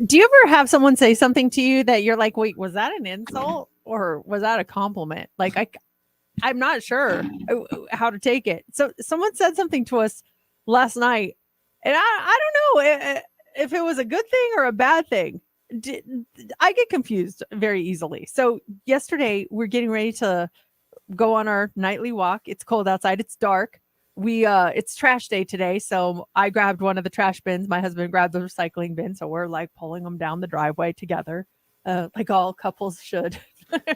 Do you ever have someone say something to you that you're like, wait, was that an insult or was that a compliment? Like, I'm not sure how to take it. So someone said something to us last night, and I don't know if it was a good thing or a bad thing. I get confused very easily. So yesterday we're getting ready to go on our nightly walk. It's cold outside. It's dark. It's trash day today, so I grabbed one of the trash bins. My husband grabbed the recycling bin, so we're like pulling them down the driveway together, like all couples should.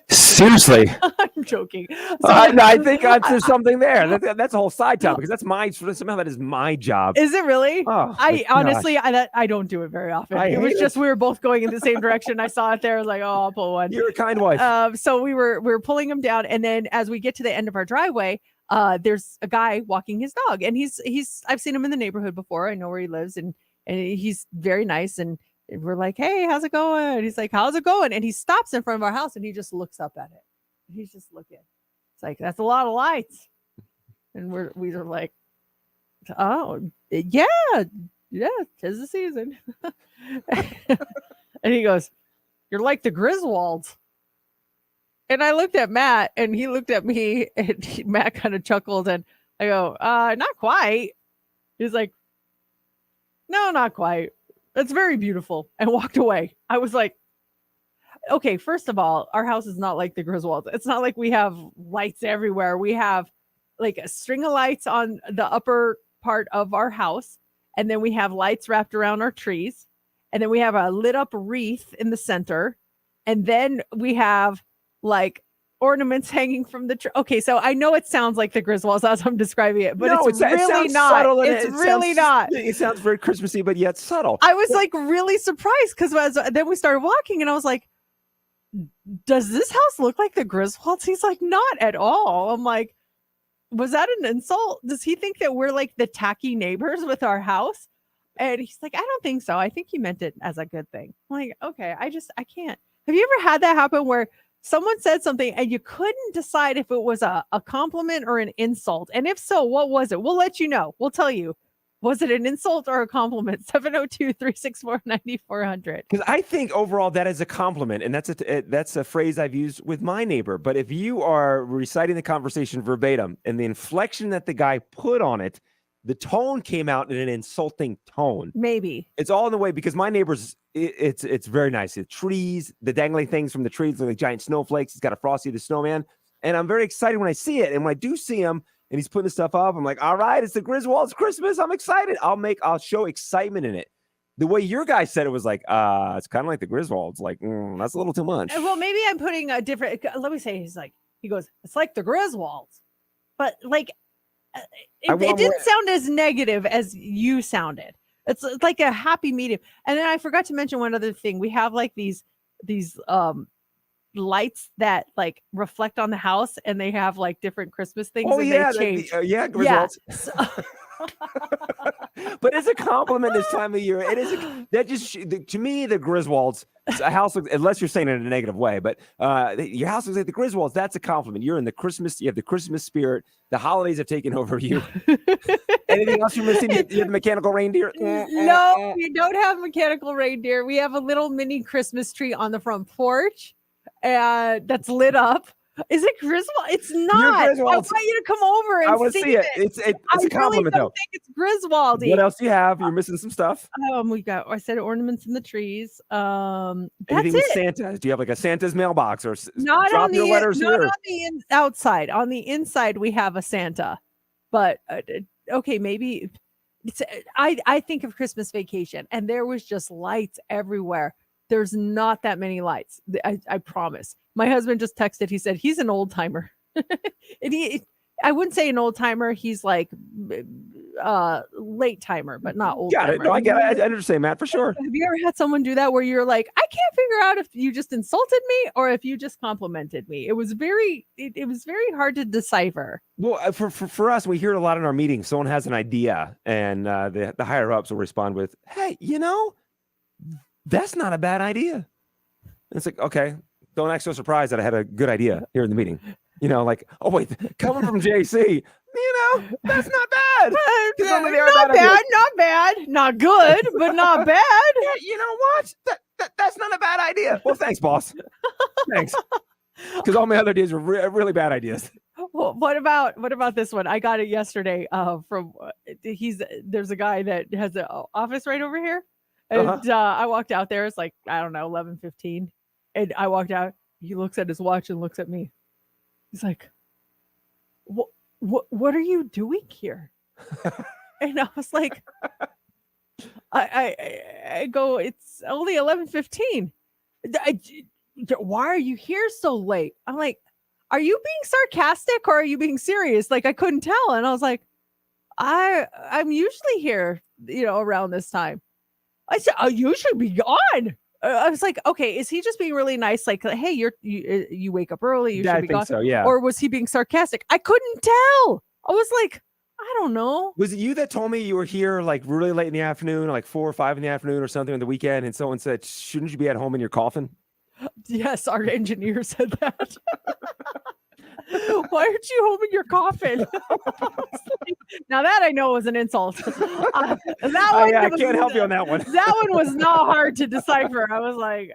Seriously. I'm joking. So, I think there's something there. That's a whole side topic because that's somehow that is my job. Is it really? Oh, I honestly, I don't do it very often. It was just we were both going in the same direction. I saw it there. I was like, oh, I'll pull one. You're a kind wife. So we were pulling them down, and then as we get to the end of our driveway, there's a guy walking his dog, and he's I've seen him in the neighborhood before. I know where he lives, and he's very nice. And we're like, hey, how's it going? He's like, how's it going? And he stops in front of our house, and he just looks up at it. He's just looking. It's like, that's a lot of lights. And we are like, oh, yeah, 'tis the season. And he goes, you're like the Griswolds. And I looked at Matt, and he looked at me, and Matt kind of chuckled, and I go, not quite. He's like, no, not quite. That's very beautiful, and walked away. I was like, okay, first of all, our house is not like the Griswolds. It's not like we have lights everywhere. We have like a string of lights on the upper part of our house, and then we have lights wrapped around our trees, and then we have a lit up wreath in the center, and then we have like ornaments hanging from the tree. Okay, so I know it sounds like the Griswolds as I'm describing it, but it's really not. It's really not. It sounds very Christmassy, but yet subtle. I was like really surprised because then we started walking, and I was like, does this house look like the Griswolds? He's like, not at all. I'm like, was that an insult? Does he think that we're like the tacky neighbors with our house? And he's like, I don't think so. I think he meant it as a good thing. I'm like, okay, I can't. Have you ever had that happen where someone said something and you couldn't decide if it was a compliment or an insult? And if so, what was it? We'll let you know. We'll tell you. Was it an insult or a compliment? 702-364-9400. Because I think overall that is a compliment, and that's a phrase I've used with my neighbor. But if you are reciting the conversation verbatim and the inflection that the guy put on it, the tone came out in an insulting tone. Maybe it's all in the way because my neighbor's it's very nice. The trees, the dangling things from the trees, like giant snowflakes. He's got a Frosty the Snowman, and I'm very excited when I see it. And when I do see him, and he's putting the stuff up, I'm like, all right, it's the Griswolds Christmas. I'm excited. I'll show excitement in it. The way your guy said it was like, it's kind of like the Griswolds. Like, that's a little too much. Well, maybe I'm putting a different, let me say, he goes, it's like the Griswolds. But like, it didn't sound as negative as you sounded. It's like a happy medium. And then I forgot to mention one other thing. We have like these lights that like reflect on the house, and they have like different Christmas things. Oh, and yeah, they change. Griswolds. Yeah. But it's a compliment this time of year. It is to me, the Griswolds, a house, unless you're saying it in a negative way, but your house looks like the Griswolds. That's a compliment. You're in the Christmas. You have the Christmas spirit. The holidays have taken over you. Anything else you're missing? You have the mechanical reindeer? No, we don't have mechanical reindeer. We have a little mini Christmas tree on the front porch, and that's lit up. Is it Griswold? It's not. I want you to come over and I want to see it. It's a compliment, though. I think it's Griswoldy. What else do you have? You're missing some stuff. I said ornaments in the trees. Anything with Santa? Do you have like a Santa's mailbox or not drop on your letters not here? On the outside. On the inside, we have a Santa. But okay, maybe. I think of Christmas Vacation, and there was just lights everywhere. There's not that many lights. I promise. My husband just texted. He said he's an old timer. And I wouldn't say an old timer. He's like late timer, but not old. Got it. No, I get it. I understand, Matt, for sure. Have you ever had someone do that where you're like, I can't figure out if you just insulted me or if you just complimented me? It was very hard to decipher. Well, for us, we hear it a lot in our meetings. Someone has an idea, and the higher ups will respond with, "Hey, that's not a bad idea." And it's like, okay, don't act so surprised that I had a good idea here in the meeting. Like, oh wait, coming from JC, that's not bad. Normally they are Not bad ideas. bad, not bad, not good, but not bad. Yeah, you know what? That's not a bad idea. Well, thanks, boss. Thanks. Because all my other ideas are really bad ideas. Well, what about this one? I got it yesterday. From there's a guy that has an office right over here, and I walked out there. It's like I don't know, 11:15, and I walked out. He looks at his watch and looks at me. He's like, "What are you doing here?" And I was like, I go, "It's only 11:15. Why are you here so late?" I'm like, "Are you being sarcastic or are you being serious?" Like I couldn't tell, and I was like, I'm usually here, around this time." I said, "Oh, you should be gone." I was like, "Okay, is he just being really nice? Like, hey, you wake up early, you Yeah, should I be think gone." so. Yeah. Or was he being sarcastic? I couldn't tell. I was like, I don't know. Was it you that told me you were here like really late in the afternoon, like 4 or 5 in the afternoon or something on the weekend, and someone said, "Shouldn't you be at home in your coffin?" Yes, our engineer said that. Why aren't you home in your coffin? Now that I know was an insult. That one I was- can't help you on that one. That one was not hard to decipher. I was like,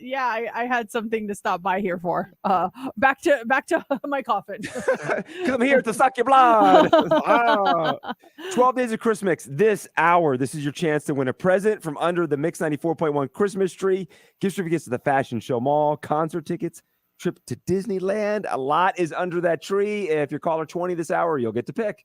yeah, I had something to stop by here for. Back to my coffin. Come here to suck your blood. 12 days of Christmas this hour. This is your chance to win a present from under the Mix 94.1 Christmas tree. Gift certificates to the Fashion Show Mall, concert tickets, trip to Disneyland. A lot is under that tree. If you're caller 20 this hour, you'll get to pick.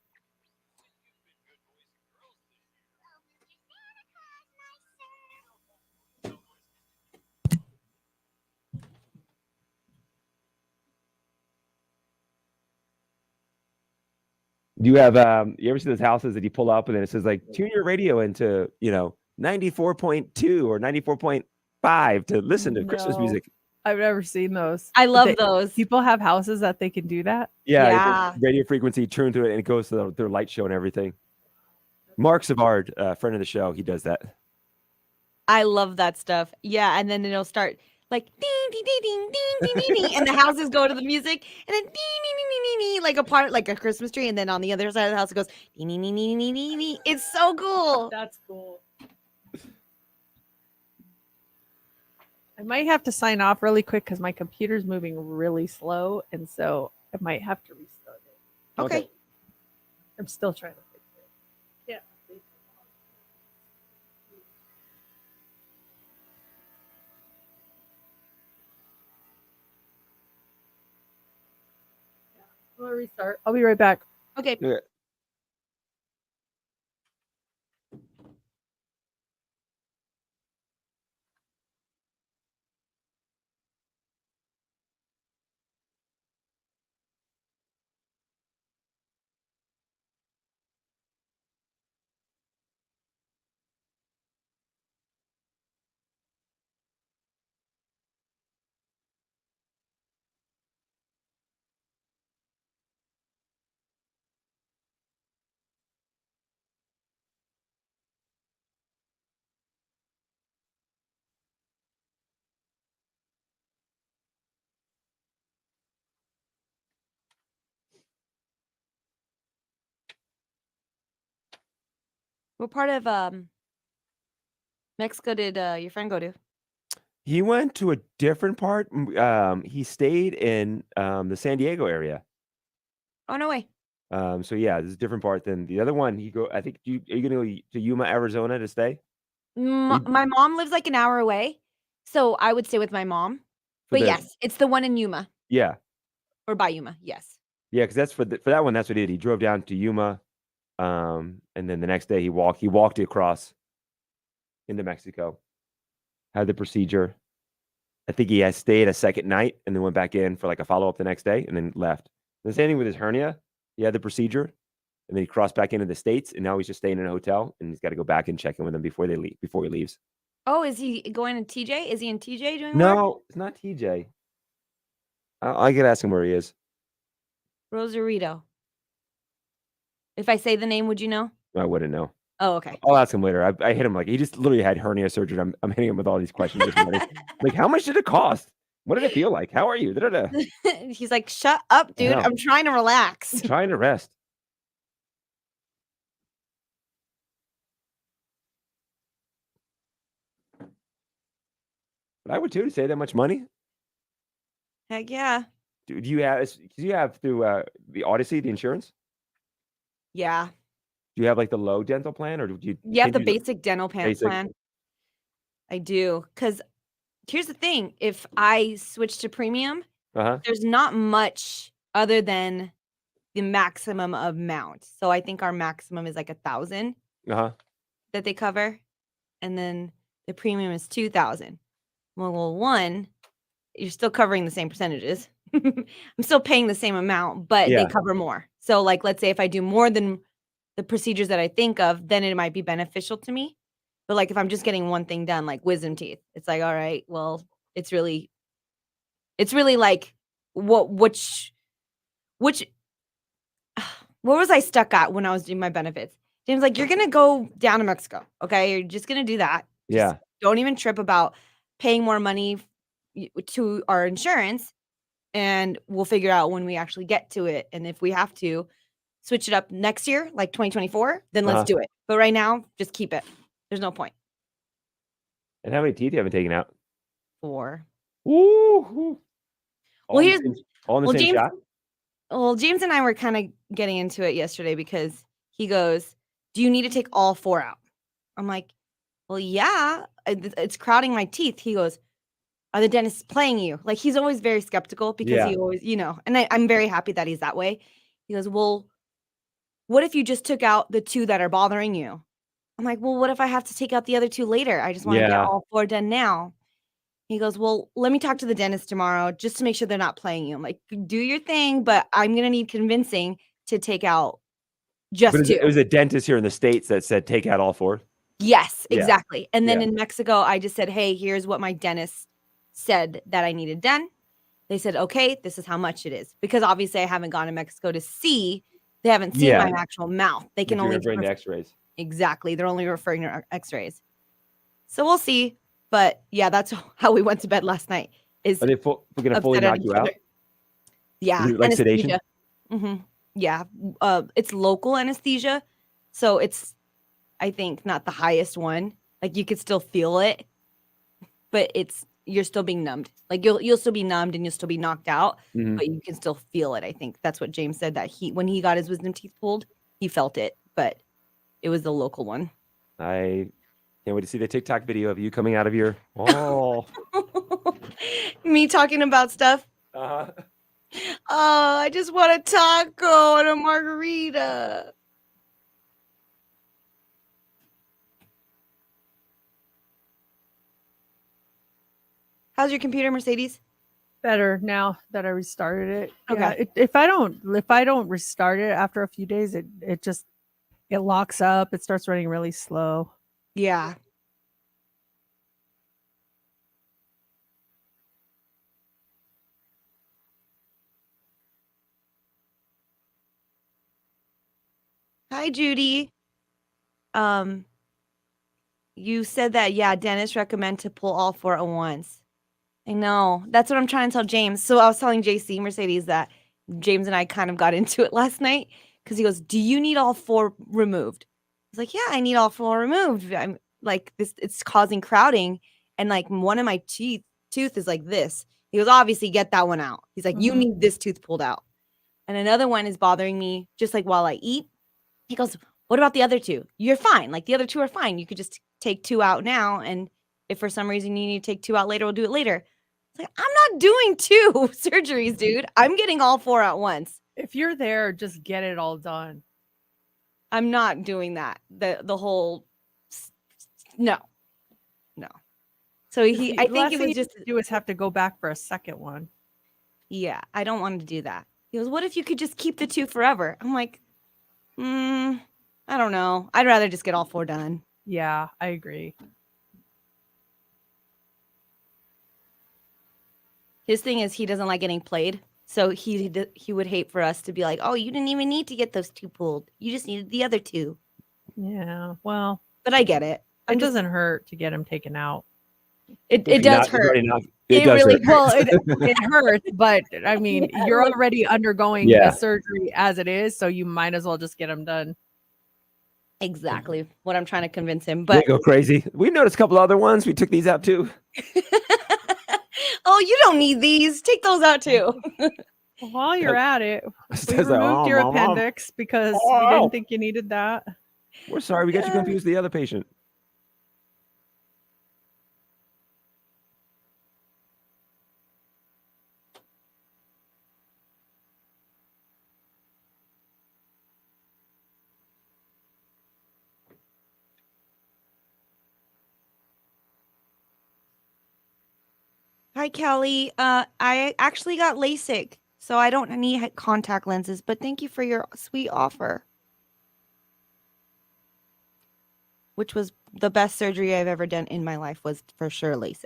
Do you have you ever see those houses that you pull up and then it says like tune your radio into 94.2 or 94.5 to listen to Christmas No. music? I've never seen those. I love those. People have houses that they can do that. Yeah. Radio frequency, turn to it, and it goes to their light show and everything. Mark Savard, friend of the show, he does that. I love that stuff. Yeah, and then it'll start like ding ding ding ding ding ding ding, ding and the houses go to the music, and then ding ding ding ding ding, like a part like a Christmas tree, and then on the other side of the house it goes ding ding ding ding ding ding ding. It's so cool. That's cool. I might have to sign off really quick because my computer's moving really slow, and so I might have to restart it. Okay. I'm still trying to fix it. Yeah. I'm gonna restart. I'll be right back. Okay. Yeah. What part of Mexico did your friend go to? He went to a different part. He stayed in the San Diego area. Oh no way. So yeah, this is a different part than the other one. I think are you gonna go to Yuma, Arizona to stay? My mom lives like an hour away, so I would stay with my mom. But yes, it's the one in Yuma Yeah. or by Yuma. Yes. Yeah, because that's for that one. That's what he did. He drove down to Yuma, and then the next day he walked across into Mexico, had the procedure. I think he has stayed a second night and then went back in for like a follow up the next day and then left. The same thing with his hernia. He had the procedure, and then he crossed back into the States, and now he's just staying in a hotel, and he's got to go back and check in with them before he leaves. Oh, is he going to TJ? Is he in TJ doing work? No, it's not TJ. I could ask him where he is. Rosarito. If I say the name, would you know? I wouldn't know. Oh, okay. I'll ask him later. I hit him like he just literally had hernia surgery. I'm hitting him with all these questions this morning. Like, how much did it cost? What did it feel like? How are you? Da-da-da. He's like, shut up, dude. know. I'm trying to relax. I'm trying to rest. But I would too to save that much money. Heck yeah. Do you have through the Odyssey, the insurance? Yeah. Do you have like the low dental plan, or do you? You have can the you do basic dental basic? plan. I do. Because here's the thing. If I switch to premium, Uh-huh. there's not much other than the maximum amount. So I think our maximum is like 1,000 Uh-huh. that they cover. And then the premium is 2,000. Well, one, you're still covering the same percentages. I'm still paying the same amount, but they Yeah. cover more. So like, let's say if I do more than the procedures that I think of, then it might be beneficial to me. But like if I'm just getting one thing done, like wisdom teeth, it's like, all right, well, it's really like which what was I stuck at when I was doing my benefits? James, like, you're gonna go down to Mexico, okay? You're just gonna do that. Just Yeah. don't even trip about paying more money to our insurance, and we'll figure out when we actually get to it. And if we have to switch it up next year, like 2024, then let's Uh-huh. do it. But right now, just keep it. There's no point. And how many teeth you haven't taken out? 4. Woo! Well, All in the same James, shot? Well, James and I were kind of getting into it yesterday because he goes, "Do you need to take all 4 out?" I'm like, "Well, yeah, it's crowding my teeth." He goes, "Are the dentists playing you?" Like, he's always very skeptical because Yeah. he always, and I'm very happy that he's that way. He goes, "Well, what if you just took out the 2 that are bothering you?" I'm like, "Well, what if I have to take out the other 2 later? I just want to get Yeah. all 4 done now." He goes, "Well, let me talk to the dentist tomorrow just to make sure they're not playing you." I'm like, "Do your thing, but I'm gonna need convincing to take out just But 2." it was a dentist here in the States that said take out all 4? Yes, Yeah. exactly. And then Yeah. in Mexico, I just said, "Hey, here's what my dentist said that I needed done." They said, "Okay, this is how much it is." Because obviously I haven't gone to Mexico to see. They haven't seen Yeah. my actual mouth. They can You're only referring to X-rays. exactly. They're only referring to X-rays. So we'll see. But yeah, that's how we went to bed last night. Is Are they gonna fully upset at knock each you other. out? Yeah, Is it like sedation? anesthesia. Yeah, it's local anesthesia, so it's, I think, not the highest one. Like, you could still feel it, but you're still being numbed. Like, you'll still be numbed and you'll still be knocked out, Mhm. but you can still feel it. I think that's what James said, that when he got his wisdom teeth pulled, he felt it, but it was the local one. I can't wait to see the TikTok video of you coming out of your oh. Me talking about stuff. Uh-huh. Oh, I just want a taco and a margarita. How's your computer, Mercedes? Better now that I restarted it. Okay. Yeah, if I don't restart it after a few days, it locks up. It starts running really slow. Yeah. Hi, Judy. You said that, yeah, dentists recommend to pull all 4 at once. I know. That's what I'm trying to tell James. So I was telling JC Mercedes that James and I kind of got into it last night because he goes, "Do you need all 4 removed?" I was like, "Yeah, I need all 4 removed. I'm like, it's causing crowding, and like one of my tooth is like this." He goes, "Obviously, get that one out." He's like, "You Mhm. need this tooth pulled out." And another one is bothering me just like while I eat. He goes, "What about the other 2? You're fine. Like, the other 2 are fine. You could just take 2 out now, and if for some reason you need to take 2 out later, we'll do it later." It's like, I'm not doing 2 surgeries, dude. I'm getting all 4 at once. If you're there, just get it all done. I'm not doing that. The whole no. So I think it was just do is have to go back for a second one. yeah. I don't want to do that. He goes, "What if you could just keep the 2 forever?" I'm like, I don't know. I'd rather just get all 4 done. Yeah, I agree. His thing is he doesn't like getting played. So he would hate for us to be like, "Oh, you didn't even need to get those 2 pulled. You just needed the other 2. Yeah, well, But I get it. it doesn't hurt to get them taken out. It does hurt. It does really hurt. Well, it hurts, but I mean, Yeah, you're like- already undergoing Yeah. a surgery as it is, so you might as well just get them done. Exactly what I'm trying to convince him. They But go crazy. We noticed a couple other ones. We took these out too. Oh, you don't need these. Take those out too. While you're at it, we Says that, removed "Oh, your Mom, appendix because we Oh. didn't think you needed that. we're sorry, we got you God. confused with the other patient." Hi, Kelly. I actually got LASIK, so I don't need contact lenses, but thank you for your sweet offer. Which was the best surgery I've ever done in my life, was for sure LASIK.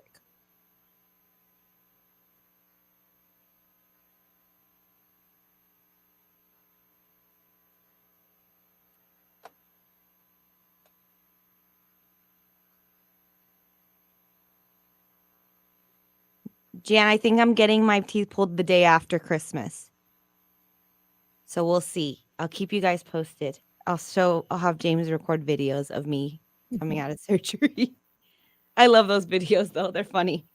Jan, I think I'm getting my teeth pulled the day after Christmas. So we'll see. I'll keep you guys posted. I'll have James record videos of me coming out of surgery. I love those videos though. They're funny.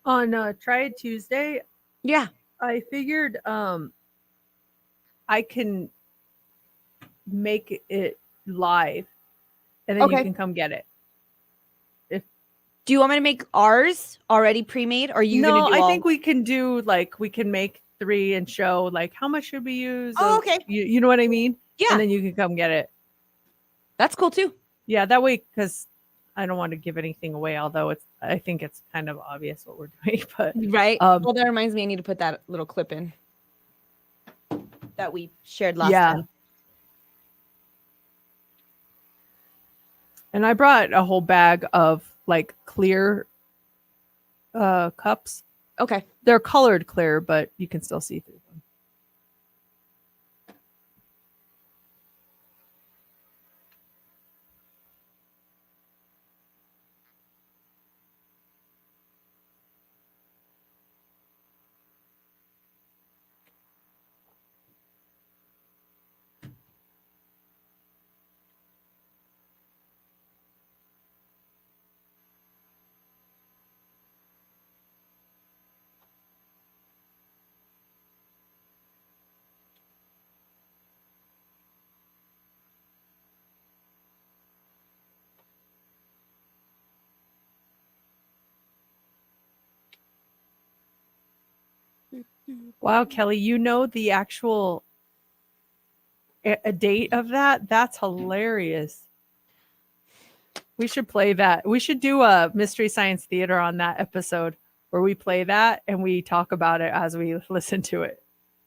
On Try It Tuesday, Yeah. I figured I can make it live and then you Okay. can come get it. Do you want me to make ours already pre-made, or are you No, gonna do I all... think we can do like we can make 3 and show like how much should we use. Oh, of- okay. You know what I mean? Yeah, And then you can come get it. that's cool too. Yeah, that way, because I don't want to give anything away, although I think it's kind of obvious what we're doing. But Right. Well, that reminds me, I need to put that little clip in that we shared last time. And I brought a whole bag of like clear cups. Okay. They're colored clear, but you can still see through them. Wow, Kelly, you know the actual a date of that? That's hilarious. We should play that. We should do a Mystery Science Theater on that episode where we play that and we talk about it as we listen to it.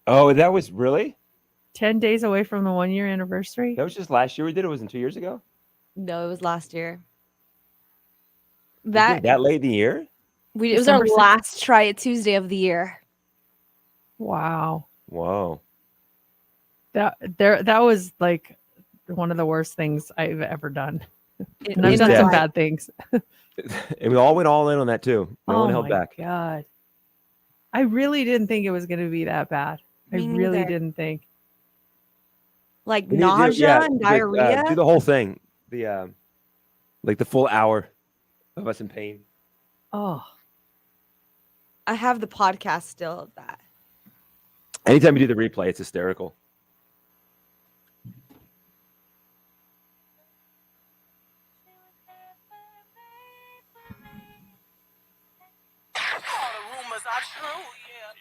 Oh, that was really? 10 days away from the 1-year anniversary. That was just last year we did it? Wasn't 2 years ago? No, it was last year. We did that late in the year? It was our December 6th. last Try It Tuesday of the year. Wow. Whoa. That was like one of the worst things I've ever done. And I've was done death. some bad things. And we all went all in on that too. No one held back. God. I really didn't think it was going to be that bad. I Me really neither. didn't think. Like We need to do- nausea yeah, and do diarrhea. the whole thing. The like the full hour of us in pain. Oh, I have the podcast still of that. Anytime you do the replay, it's hysterical.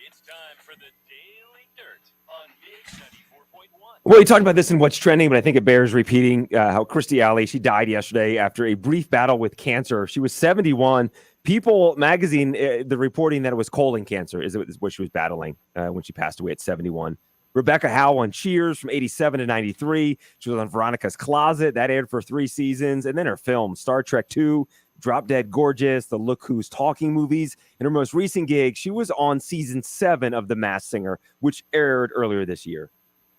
It's time for the Daily Dirt on Mix 94.1. Well, you talked about this in What's Trending, but I think it bears repeating how Kirstie Alley, she died yesterday after a brief battle with cancer. She was 71. People magazine, the reporting that it was colon cancer is what she was battling when she passed away at 71. Rebecca Howe on Cheers from 87 to 93. She was on Veronica's Closet. That aired for 3 seasons. And then her film, Star Trek II, Drop Dead Gorgeous, the Look Who's Talking movies. And her most recent gig, she was on season 7 of The Masked Singer, which aired earlier this year.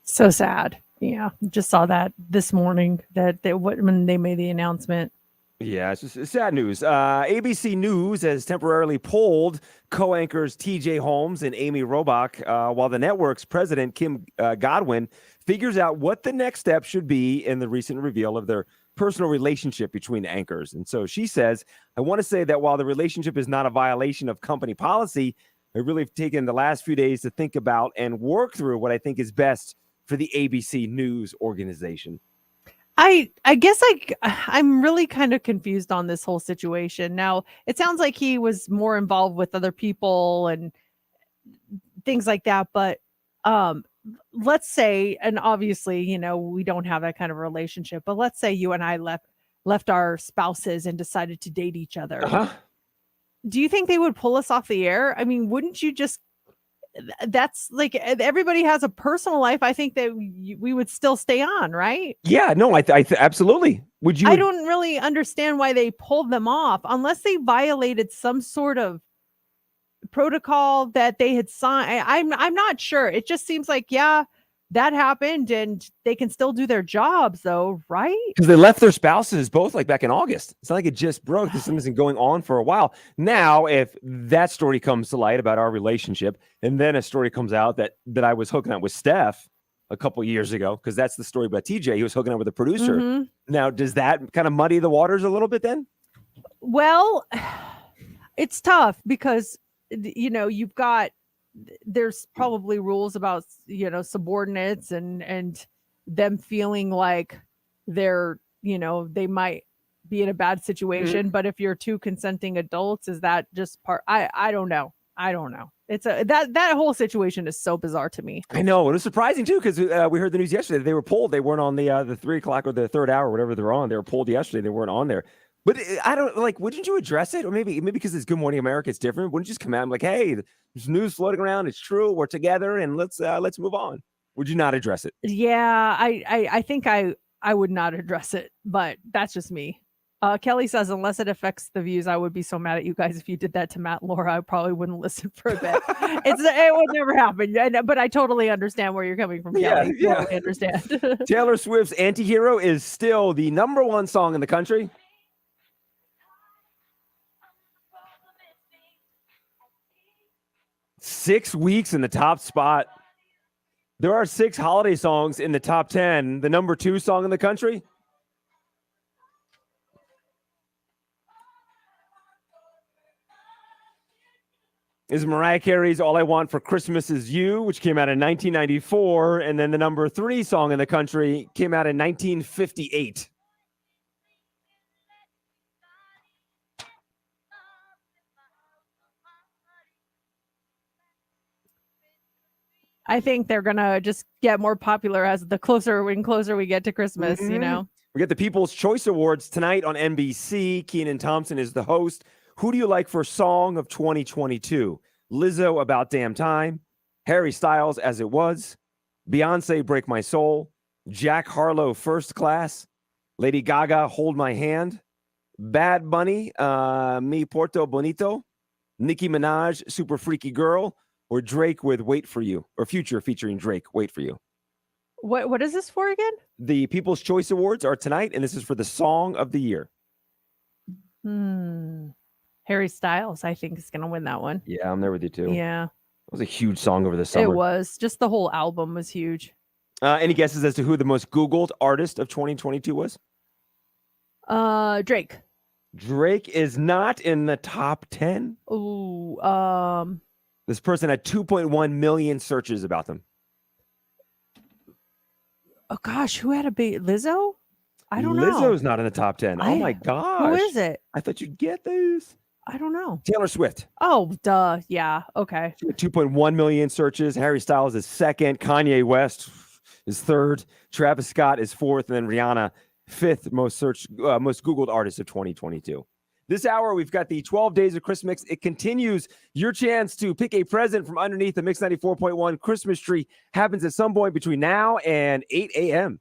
So sad. Yeah, just saw that this morning when they made the announcement. Yeah, it's just sad news. ABC News has temporarily pulled co-anchors TJ Holmes and Amy Robach, while the network's president, Kim Godwin, figures out what the next step should be in the recent reveal of their personal relationship between anchors. And so she says, I want to say that while the relationship is not a violation of company policy, I really have taken the last few days to think about and work through what I think is best for the ABC News organization. I guess I'm really kind of confused on this whole situation. Now, it sounds like he was more involved with other people and things like that, but let's say, and obviously, you know, we don't have that kind of relationship, but let's say you and I left our spouses and decided to date each other. Uh-huh. Do you think they would pull us off the air? I mean, wouldn't you just that's like everybody has a personal life. I think that we would still stay on, right? Yeah, no, I absolutely. Would you? I don't really understand why they pulled them off unless they violated some sort of protocol that they had signed. I'm not sure. It just seems like, yeah, that happened and they can still do their jobs though, right? Because they left their spouses both like back in August. It's not like it just broke. This has been going on for a while. Now, if that story comes to light about our relationship, and then a story comes out that I was hooking up with Steph a couple years ago, because that's the story about TJ. He was hooking up with a producer. Mm-hmm. Now, does that kind of muddy the waters a little bit then? Well, it's tough because, you know, there's probably rules about, you know, subordinates and them feeling like they're, you know, they might be in a bad situation. But if you're two consenting adults, is that just part? I don't know. It's that whole situation is so bizarre to me. I know. It was surprising too, because we heard the news yesterday. They were pulled. They weren't on the 3 o'clock or the third hour, whatever they're on. They were pulled yesterday. They weren't on there. But I don't like, wouldn't you address it? Or maybe because it's Good Morning America, it's different. Wouldn't you just come out and like, hey, there's news floating around. It's true. We're together and let's move on. Would you not address it? Yeah, I think I would not address it, but that's just me. Kelly says, unless it affects the views, I would be so mad at you guys if you did that to Matt and Laura. I probably wouldn't listen for a bit. It would never happen. But I totally understand where you're coming from, Kelly. Yeah. Totally understand. Taylor Swift's Antihero is still the #1 song in the country. Six weeks in the top spot. There are 6 holiday songs in the top 10. The #2 song in the country is Mariah Carey's All I Want for Christmas Is You, which came out in 1994. And then the #3 song in the country came out in 1958. I think they're gonna just get more popular as the closer we get to Christmas. You know, we get the People's Choice Awards tonight on NBC. Kenan Thompson is the host. Who do you like for Song of 2022? Lizzo, About Damn Time. Harry Styles, As It Was. Beyonce, Break My Soul. Jack Harlow, First Class. Lady Gaga, Hold My Hand. Bad Bunny, Mi Porto Bonito. Nicki Minaj, Super Freaky Girl. Or Drake with Wait For You. Or Future featuring Drake, Wait For You. What is this for again? The People's Choice Awards are tonight, and this is for the Song of the Year. Harry Styles, I think, is going to win that one. Yeah, I'm there with you too. Yeah. It was a huge song over the summer. It was. Just the whole album was huge. Any guesses as to who the most Googled artist of 2022 was? Drake. Drake is not in the top 10. Ooh, This person had 2.1 million searches about them. oh gosh, who had a big Lizzo? I don't know. Lizzo's not in the top 10. Oh my gosh. Who is it? I thought you'd get this. I don't know. Taylor Swift. Oh, duh. Yeah. Okay. 2.1 million searches. Harry Styles is second. Kanye West is third. Travis Scott is fourth. And then Rihanna, fifth most Googled artist of 2022. This hour, we've got the 12 Days of Christmas. It continues. Your chance to pick a present from underneath the Mix 94.1 Christmas tree happens at some point between now and 8 a.m.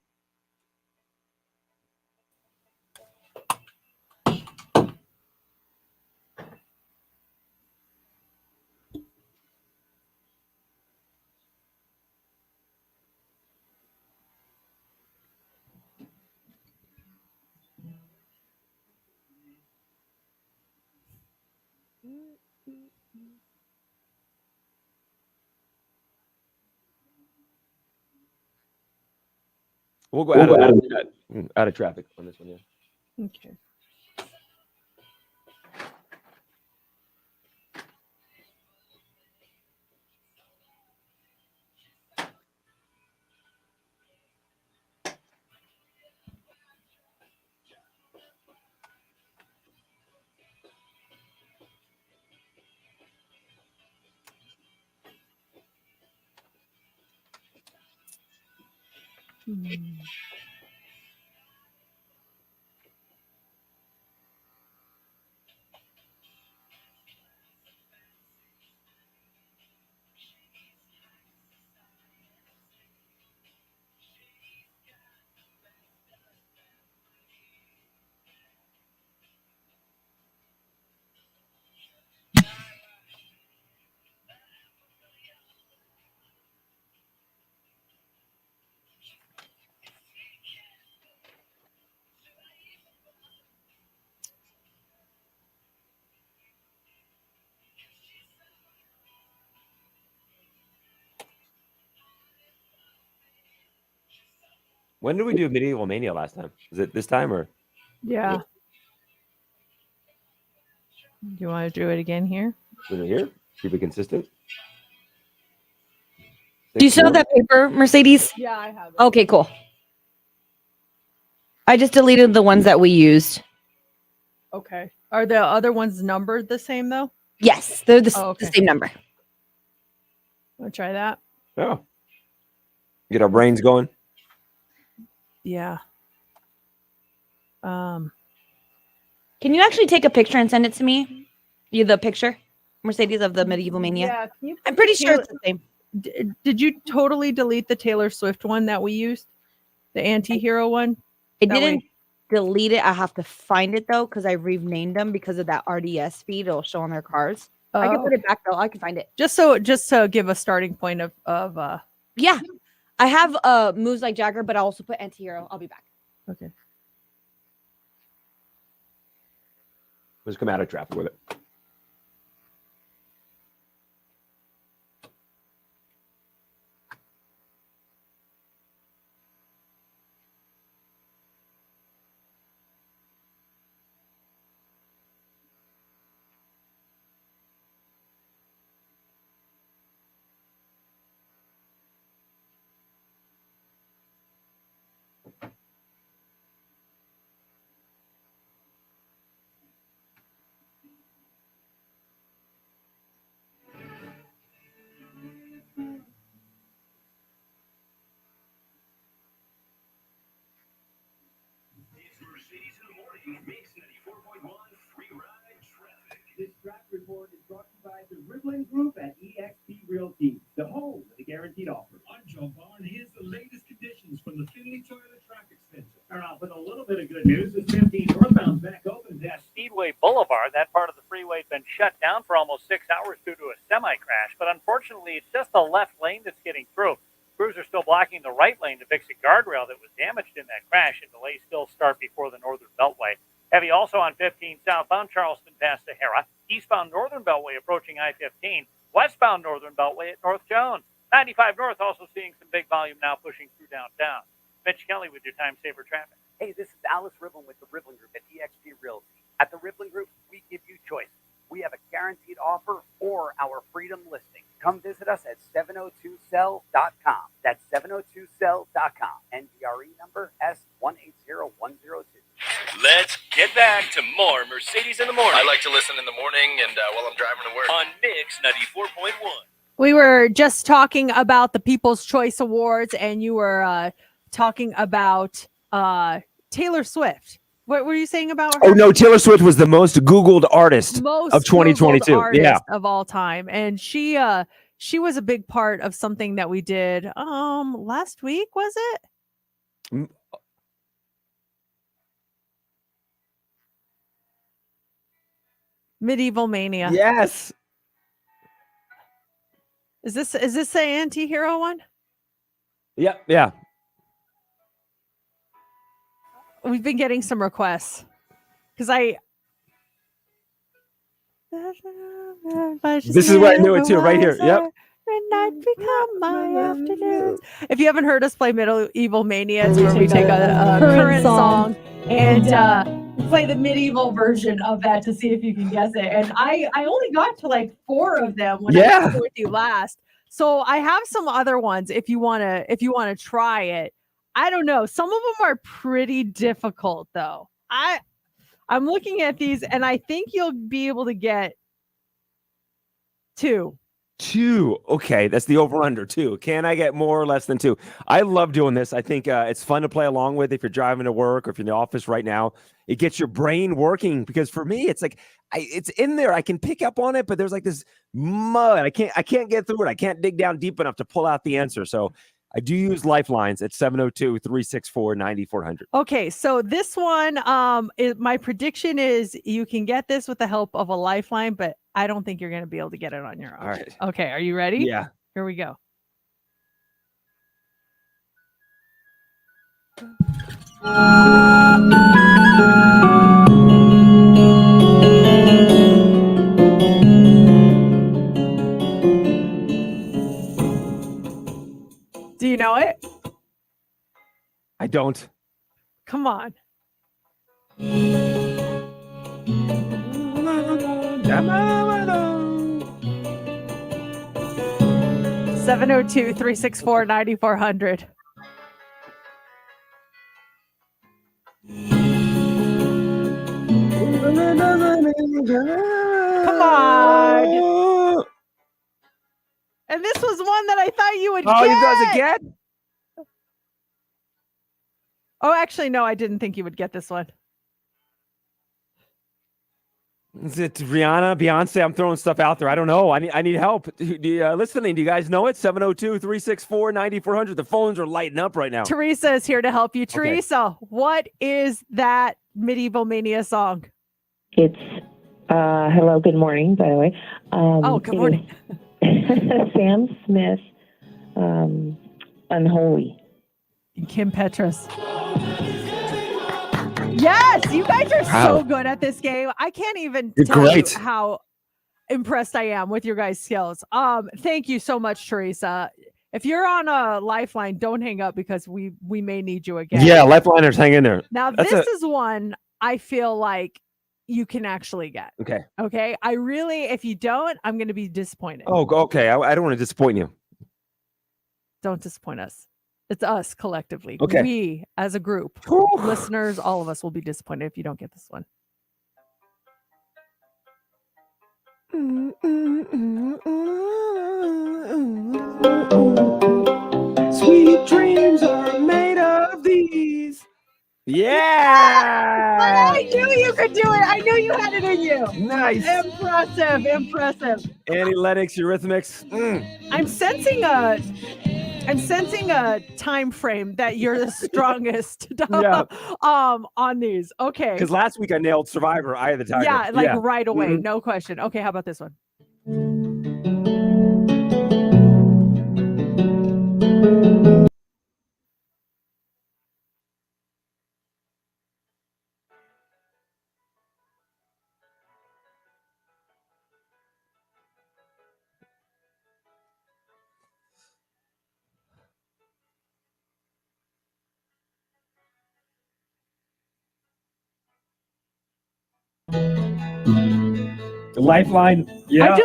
We'll go out of traffic on this one, yeah. Okay. When did we do Medieval Mania last time? Is it this time or? Yeah. Do you want to do it again here? Here? Keep it consistent. Do you still have that paper, Mercedes? Yeah, I have it. Okay, cool. I just deleted the ones that we used. Okay. Are the other ones numbered the same though? Yes, they're the, Oh, okay. the same number. Want to try that? Oh. Get our brains going. Yeah. Can you actually take a picture and send it to me? You the picture, Mercedes, of the Medieval Mania? Yeah. Can you I'm pretty sure it's the same. Did you totally delete the Taylor Swift one that we used? The anti-hero one? I That didn't way- delete it. I have to find it though because I renamed them because of that RDS feed. It'll show on their cars. I can Oh, put it back though. I can find it. just to give a starting point of Yeah, I have moves like Jagger, but I also put anti-hero. I'll be back. okay. Let's come out of traffic with it. It's Mercedes in the morning. Mix 94.1 free ride traffic. This traffic report is brought to you by the Riblin Group at eXp Realty, the home of the guaranteed offer. I'm Joe Barr, and here's the latest conditions from the Finley Toyota Traffic Center. Start off with a little bit of good news. This 15 northbound back open at Speedway Boulevard. That part of the freeway has been shut down for almost 6 hours due to a semi-crash, but unfortunately, it's just the left lane that's getting through. Crews are still blocking the right lane to fix a guardrail that was damaged in that crash, and delays still start before the Northern Beltway. Heavy also on 15 southbound Charleston past Sahara, eastbound Northern Beltway approaching I-15, westbound Northern Beltway at North Jones. 95 North also seeing some big volume now pushing through downtown. Mitch Kelly with your Time Saver Traffic. Hey, this is Alice Riblin with the Riblin Group at eXp Realty. At the Riblin Group, we give you choice. We have a guaranteed offer or our freedom listing. Come visit us at 702sell.com. That's 702sell.com. NDRE number S180102. Let's get back to more Mercedes in the morning. I like to listen in the morning and while I'm driving to work. On Mix 94.1. We were just talking about the People's Choice Awards, and you were talking about Taylor Swift. What were you saying about her? Oh no, Taylor Swift was the most Googled artist Most of 2022. Googled artist Yeah. of all time, and she was a big part of something that we did last week, was it? Mm. Medieval Mania. Yes. Is this the anti-hero one? Yep. Yeah. We've been getting some requests because This is where I knew it too, right here. Yep. Night become my afternoons. If you haven't heard us play Medieval Mania, it's where we take a current song and play the medieval version of that to see if you can guess it. And I only got to like 4 of them when I was with you last. So I have some other ones if you wanna try it. I don't know. Some of them are pretty difficult though. I'm looking at these and I think you'll be able to get 2. 2. Okay, that's the over under 2. Can I get more or less than 2? I love doing this. I think it's fun to play along with if you're driving to work or if you're in the office right now. It gets your brain working because for me, it's like it's in there. I can pick up on it, but there's like this mud. I can't get through it. I can't dig down deep enough to pull out the answer. So I do use lifelines at 702-364-9400. Okay, so this one, my prediction is you can get this with the help of a lifeline, but I don't think you're going to be able to get it on your own. All right. Okay, are you ready? Yeah. Here we go. Do you know it? I don't. Come on. 702-364-9400. Come on. And this was one that I thought you would Oh, get. you guys again? Oh, actually, no, I didn't think you would get this one. Is it Rihanna, Beyonce? I'm throwing stuff out there. I don't know. I need help. Listening, do you guys know it? 702-364-9400. The phones are lighting up right now. Teresa is here to help you. Teresa, what is that Medieval Mania song? It's hello, good morning, by the way. Good morning. Sam Smith, Unholy. Kim Petras. Yes, you guys are so good at this game. I can't even tell you how impressed I am with your guys' skills. Thank you so much, Teresa. If you're on a lifeline, don't hang up because we may need you again. Yeah, lifeliners, hang in there. Now, this is one I feel like you can actually get. Okay. Okay. I really, if you don't, I'm going to be disappointed. Oh, okay. I don't want to disappoint you. Don't disappoint us. It's us collectively. Okay. We as a group, listeners, all of us will be disappointed if you don't get this one. Sweet dreams are made of these. Yeah. I knew you could do it. I knew you had it in you. Nice. Impressive. Annie Lennox, Eurythmics. I'm sensing a time frame that you're the strongest on these. Okay. Because last week I nailed Survivor, Eye of the Tiger. Yeah, right away. No question. Okay, how about this one? Lifeline. Yeah. I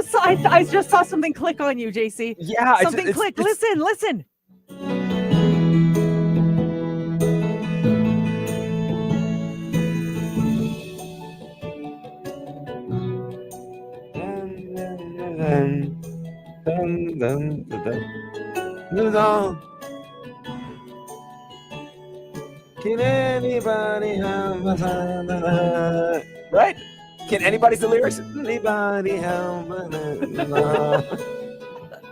just saw something click on you, JC. Yeah. Something click. Listen. Can anybody help us? Right? Can anybody see the lyrics? Anybody help us?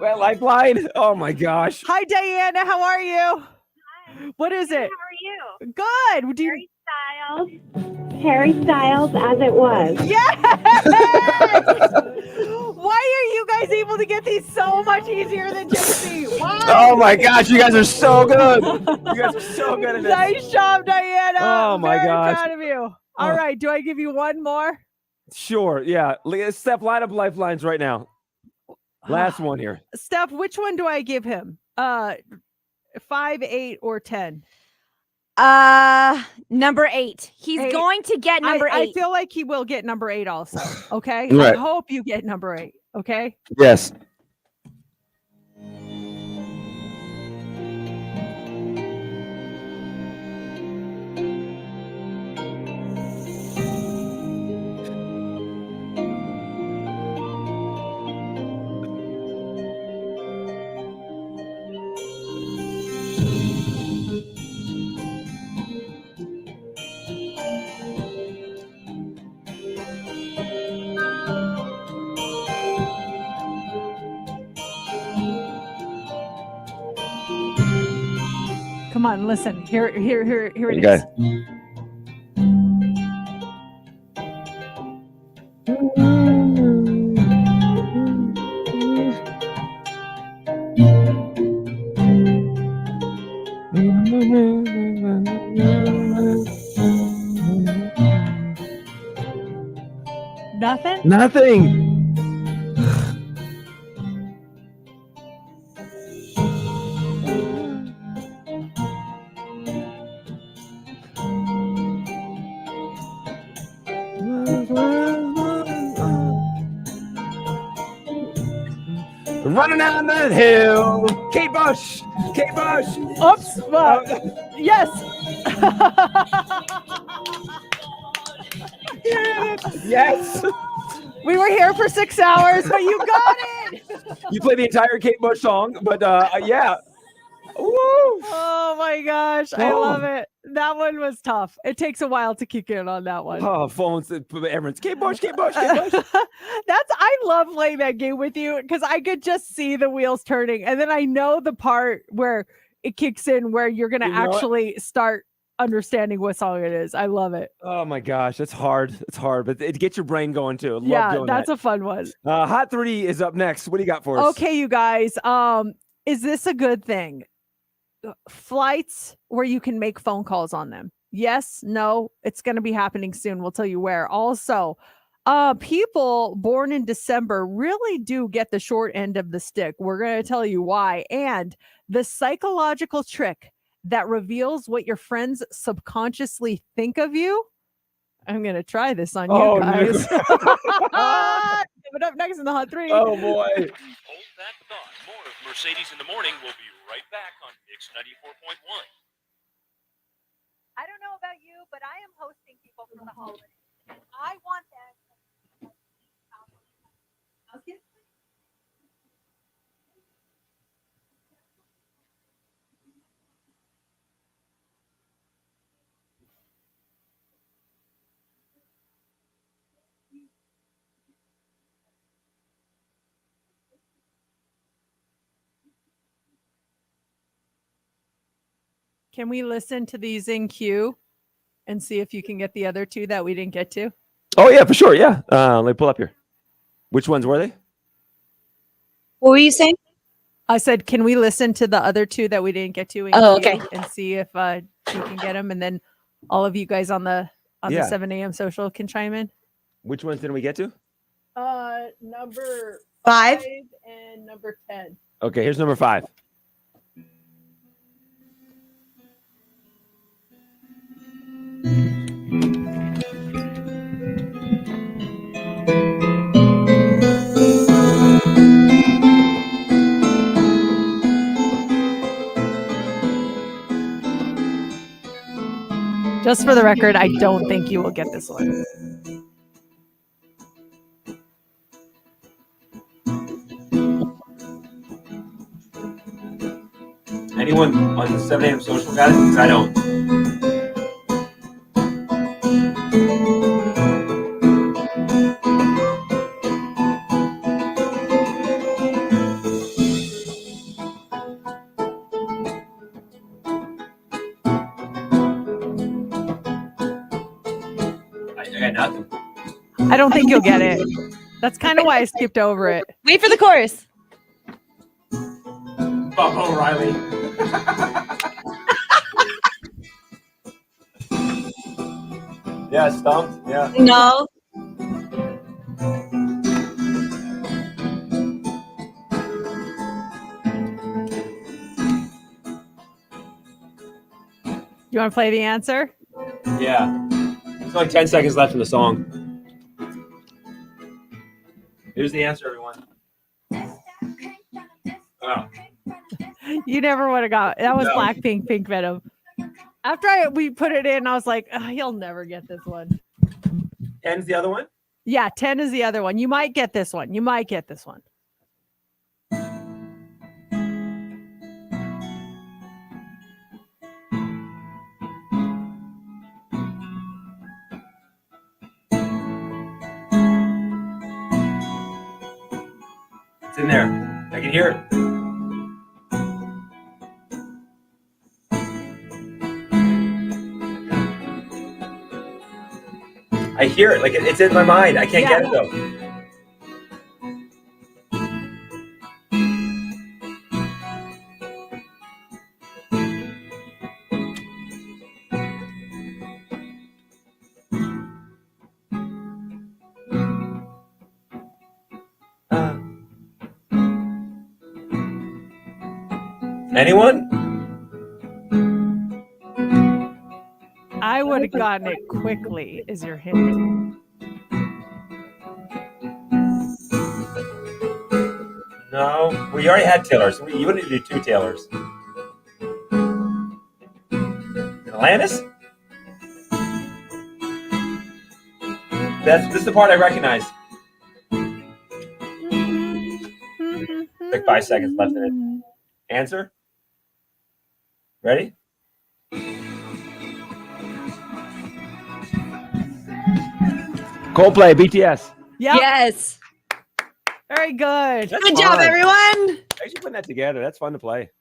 Well, Lifeline. Oh my gosh. Hi, Diana. How are you? What is it? How are you? Good. Do you? Harry Styles. Harry Styles, As It Was. Yes! Why are you guys able to get these so much easier than Gypsy? Why? Oh my gosh, you guys are so good. You guys are so good at this. Nice job, Diana. Oh my Very gosh. proud of you. All right. Do I give you one more? Sure, yeah. Steph, line up lifelines right now. Last one here. Steph, which one do I give him? 5, 8, or 10? Number 8. He's 8. going to get number 8. I feel like he will get number 8 also. Okay. Right. I hope you get number 8. Okay. Yes. Come on, listen. Here it Okay. is. Nothing? Nothing. Running down that hill. Kate Bush. Kate Bush. Oops. Yes. Yes. We were here for 6 hours, but you got it. You played the entire Kate Bush song, but yeah. Woo. Oh my gosh. I Oh. love it. That one was tough. It takes a while to kick in on that one. Oh, phones. Everyone's Kate Bush, Kate Bush, Kate Bush. I love playing that game with you because I could just see the wheels turning. And then I know the part where it kicks in where you're going to You know it. actually start understanding what song it is. I love it. Oh my gosh, that's hard. It's hard, but it gets your brain going too. Love Yeah, doing that's that. a fun one. Hot 3 is up next. What do you got for us? Okay, you guys. Is this a good thing? Flights where you can make phone calls on them. Yes, no, it's going to be happening soon. We'll tell you where. Also, people born in December really do get the short end of the stick. We're going to tell you why. And the psychological trick that reveals what your friends subconsciously think of you. I'm going to try this on Oh, you no. guys. But up next in the Hot 3. Oh boy. Hold that thought. More of Mercedes in the Morning. We'll be right back on Mix 94.1. I don't know about you, but I am hosting people for the holidays. And I want them. Okay. Can we listen to these in queue and see if you can get the other two that we didn't get to? Oh yeah, for sure. Yeah. Let me pull up here. Which ones were they? What were you saying? I said, can we listen to the other two that we didn't get to in Oh, queue okay. and see if you can get them, and then all of you guys on the Yeah. 7 a.m. social can chime in. Which ones didn't we get to? Number 5 and number 10. Okay, here's number 5. Just for the record, I don't think you will get this one. Anyone on the 7 a.m. social got it? 'Cause I don't. got nothing. I don't think you'll get it. That's kind of why I skipped over it. Wait for the chorus. Bubba O'Reilly. Yeah, stumped. Yeah. No. You want to play the answer? Yeah. There's only 10 seconds left in the song. Here's the answer, everyone. Oh. You never would have got that was No. Blackpink, Pink Venom. After we put it in, I was like, oh, he'll never get this one. 10's the other one? Yeah, 10 is the other one. You might get this one. You might get this one. It's in there. I can hear it. I hear it. Like it's in my mind. I can't get it though. Anyone? I would have gotten it quickly, is your hint. No. We already had Taylors. You wouldn't do 2 Taylors. Atlantis? This is the part I recognize. Like 5 seconds left in it. Answer? Ready? Coldplay, BTS. Yep. Yes. Very good. That's Good job, fun. everyone. Thanks for putting that together. That's fun to play.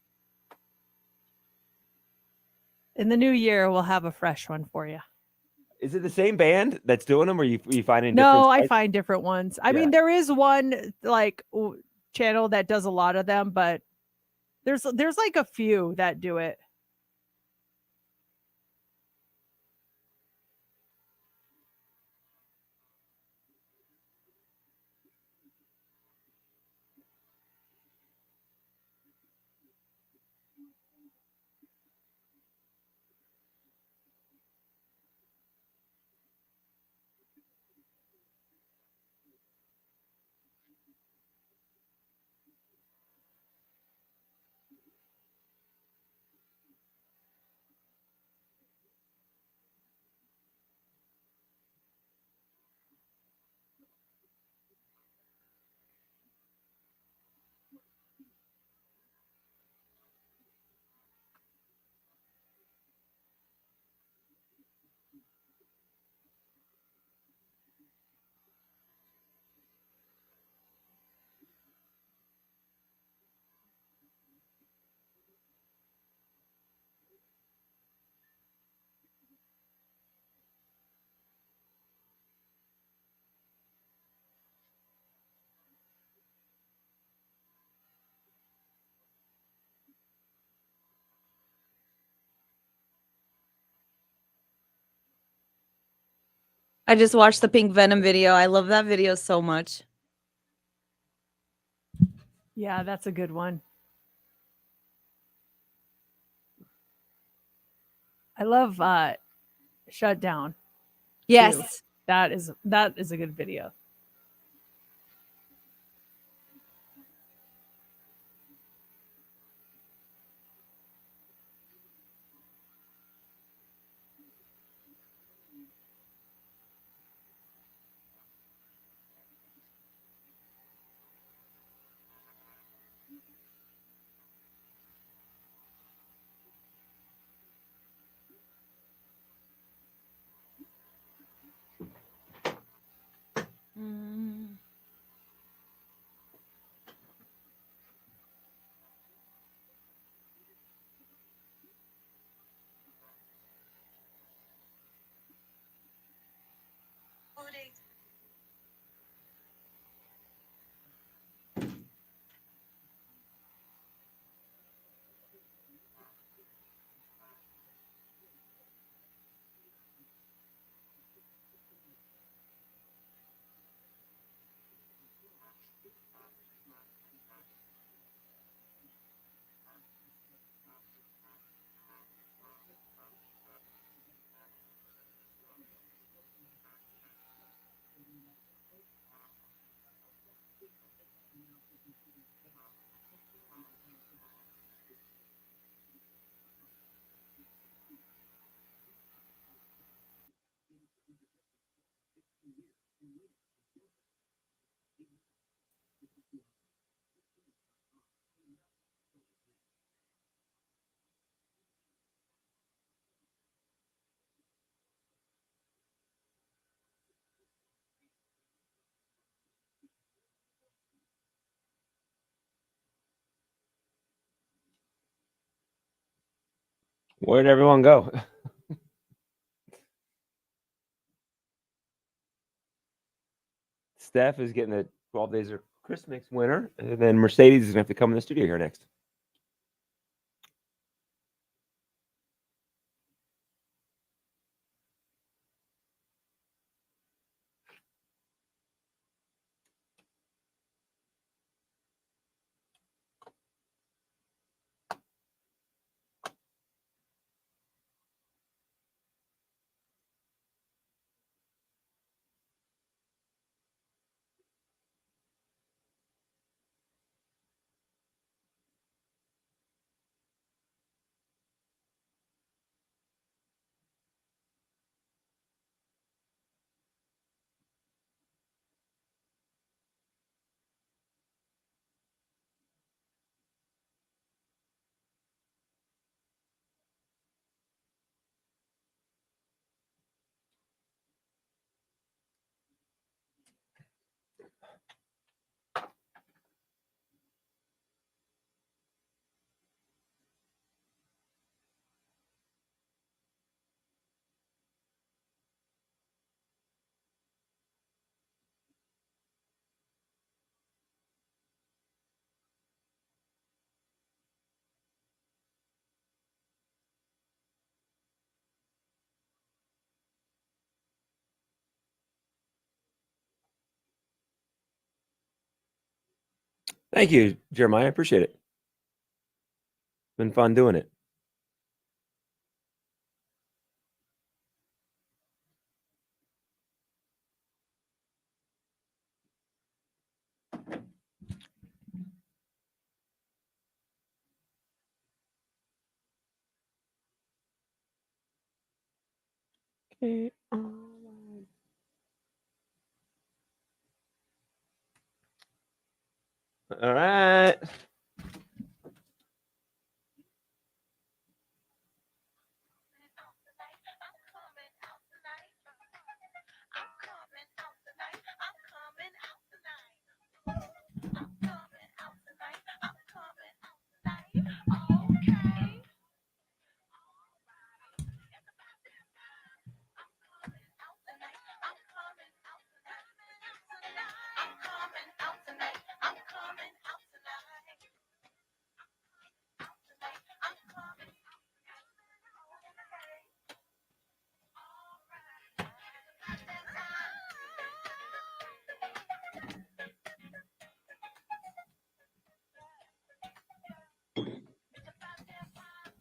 In the new year, we'll have a fresh one for you. Is it the same band that's doing them, or you finding No, different I sites? find different ones. I Yeah. mean, there is one like channel that does a lot of them, but there's like a few that do it. I just watched the Pink Venom video. I love that video so much. Yeah, that's a good one. I love Shutdown. Yes. too. That is a good video. Where'd everyone go? Steph is getting a 12 Days of Christmas winner, and then Mercedes is going to have to come in the studio here next. Thank you, Jeremiah. I appreciate it. Been fun doing it. Okay. All right.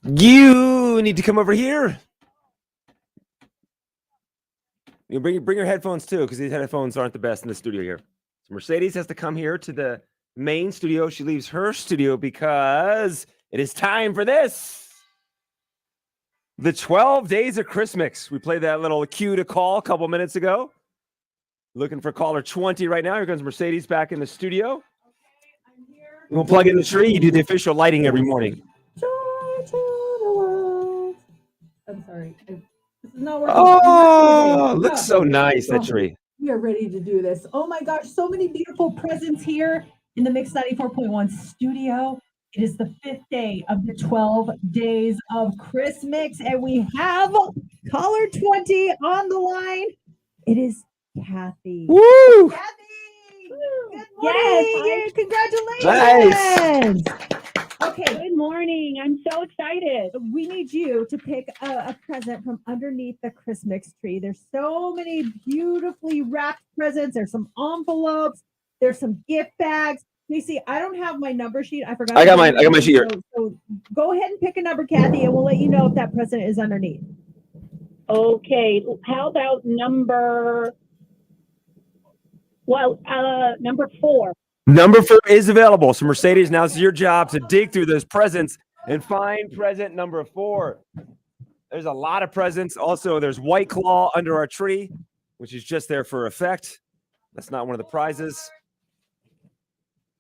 You need to come over here. You bring your headphones too, because these headphones aren't the best in the studio here. So Mercedes has to come here to the main studio. She leaves her studio because it is time for this. The 12 Days of Christmas. We played that little cue to call a couple minutes ago. Looking for caller 20 right now. Here comes Mercedes back in the studio. We'll plug in the tree. You do the official lighting every morning. Joy to the world. I'm sorry. This is not working. Oh, looks so nice, that tree. We are ready to do this. Oh my gosh, so many beautiful presents here in the Mix 94.1 studio. It is the 5th day of the 12 Days of Christmas, and we have caller 20 on the line. It is Kathy. Woo! Kathy! Good morning! Yes, Congratulations! Okay. Good morning. I'm so excited. We need you to pick a present from underneath the Christmas tree. There's so many beautifully wrapped presents. There's some envelopes. There's some gift bags. Casey, I don't have my number sheet. I forgot. I got my sheet here. So go ahead and pick a number, Kathy, and we'll let you know if that present is underneath. Okay. How about number 4? Number 4 is available. So Mercedes, now it's your job to dig through those presents and find present number 4. There's a lot of presents. Also, there's White Claw under our tree, which is just there for effect. That's not one of the prizes.